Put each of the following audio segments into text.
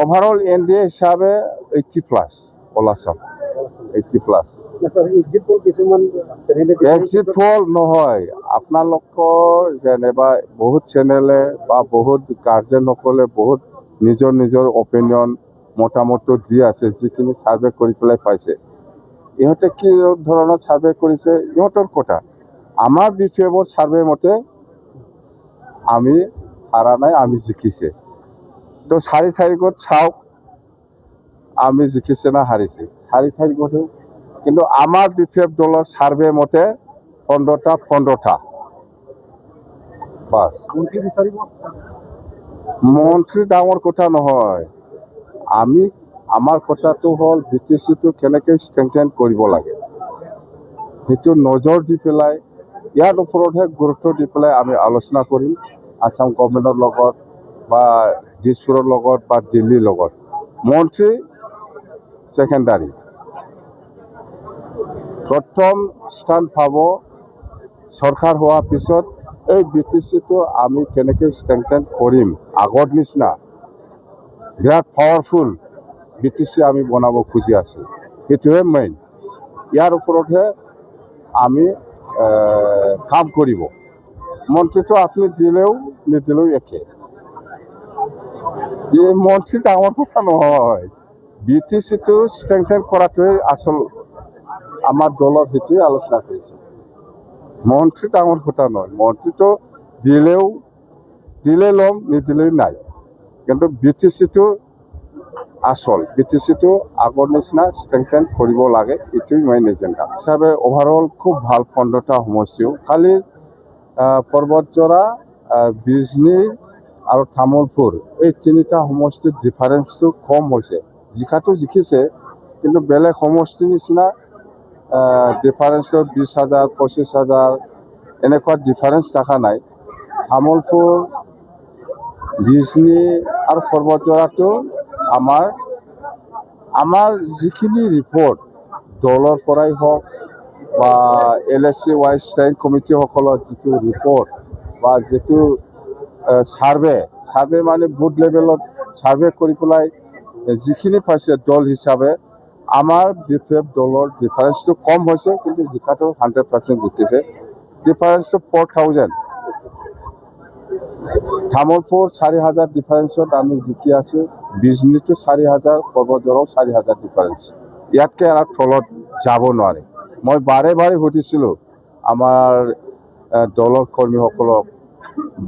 Overall NDA হিসাবে 80+ all Assam 80+। Exit পল নহয়, আপোনালোকৰ যেনিবা বহুত চেনেলে বা বহুত গাৰ্জেনসকলে বহুত নিজৰ অপিনিয়ন মতামত দি আছে, যিখিনি ছাৰ্ভে কৰি পেলাই পাইছে। ইহঁতে কি ধৰণৰ ছাৰ্ভে কৰিছে ইহঁতৰ কথা। আমাৰ বিপিএফৰ ছাৰ্ভে মতে আমি হাৰা নাই, আমি জিকিছে। তো 4 তাৰিখত চাওক আমি জিকিছে না হাৰিছে 4 তাৰিখতে। কিন্তু আমাৰ বিপিএফ দলৰ ছাৰ্ভে মতে 15টা বাছ। মন্ত্ৰী ডাঙৰ কথা নহয়, আমাৰ কথাটো হ'ল বিটিচিটো কেনেকৈ ষ্ট্ৰেংথেন কৰিব লাগে, সেইটো নজৰ দি পেলাই ইয়াৰ ওপৰতহে গুৰুত্ব দি পেলাই আমি আলোচনা কৰিম আসাম গভৰ্ণমেণ্টৰ লগত বা দিছপুৰৰ লগত বা দিল্লীৰ লগত। মন্ত্ৰী সেকেন্ডাৰী, প্ৰথম স্থান পাব চৰকাৰ হোৱাৰ পিছত এই বিটিচিটো আমি কেনেকৈ ষ্ট্ৰেংথেন কৰিম। আগৰ নিচিনা বিৰাট পাৱাৰফুল বিটিচি আমি বনাব খুজি আছোঁ, সেইটোৱে মেইন। ইয়াৰ ওপৰতহে আমি কাম কৰিব। মন্ত্ৰীটো আপুনি দিলেও নিদিলেও একে। এই মন্ত্ৰী ডাঙৰ কথা নহয়, বিটিচিটো ষ্ট্ৰেংথেন কৰাটোৱে আচল আমাৰ দলৰ সেইটোৱে আলোচনা কৰিছে। মন্ত্ৰী ডাঙৰ কথা নহয়, মন্ত্ৰীটো দিলে ল'ম নিদিলেও নাই, কিন্তু বিটিচিটো আচল। বিটিচিটো আগৰ নিচিনা ষ্ট্ৰেংথেন কৰিব লাগে, এইটোৱে মেইন এজেণ্ডা হিচাপে। অভাৰঅল খুব ভাল 15টা সমষ্টিও। খালি পৰ্বতজৰা, বিজনী আৰু তামোলপুৰ এই 3টা সমষ্টিৰ ডিফাৰেঞ্চটো কম হৈছে। জিকাটো জিকিছে, কিন্তু বেলেগ সমষ্টিৰ নিচিনা ডিফাৰেঞ্চটো 20,000 25,000 এনেকুৱা ডিফাৰেঞ্চ দেখা নাই। তামোলপুৰ, বিজনী আৰু পৰ্বতজৰাটো আমাৰ যিখিনি ৰিপৰ্ট দলৰ পৰাই হওক বা LSC ৱাইজ ষ্টেণ্ডিং কমিটিসকলৰ যিটো ৰিপৰ্ট বা যিটো ছাৰ্ভে মানে বুথ লেভেলত ছাৰ্ভে কৰি পেলাই যিখিনি পাইছে দল হিচাপে, আমাৰ বিপিএফ দলৰ ডিফাৰেঞ্চটো কম হৈছে, কিন্তু জিকাটো 100% জিকিছে। ডিফাৰেঞ্চটো 4,000। তামোলপুৰ 4,000 ডিফাৰেঞ্চত আমি জিকি আছোঁ, বিজনীটো 4,000, পৰ্বতজৰাও 4,000 ডিফাৰেঞ্চ। ইয়াতকৈ আৰু তলত যাব নোৱাৰে। মই বাৰে সুধিছিলোঁ আমাৰ দলৰ কৰ্মীসকলক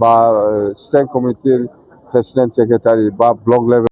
বা ষ্টেণ্ডিং কমিটিৰ প্ৰেচিডেণ্ট ছেক্ৰেটাৰী বা ব্লক লেভেল